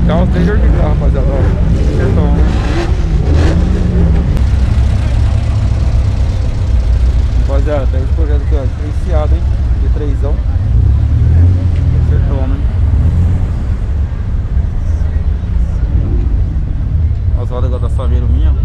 Carro tem dor de carro, rapaziada. Ó, acertou, né? Rapaziada, tá esse projeto aqui, ó, diferenciado, hein? De trêsão. Acertou, né? As rodas igual da Saveiro minha.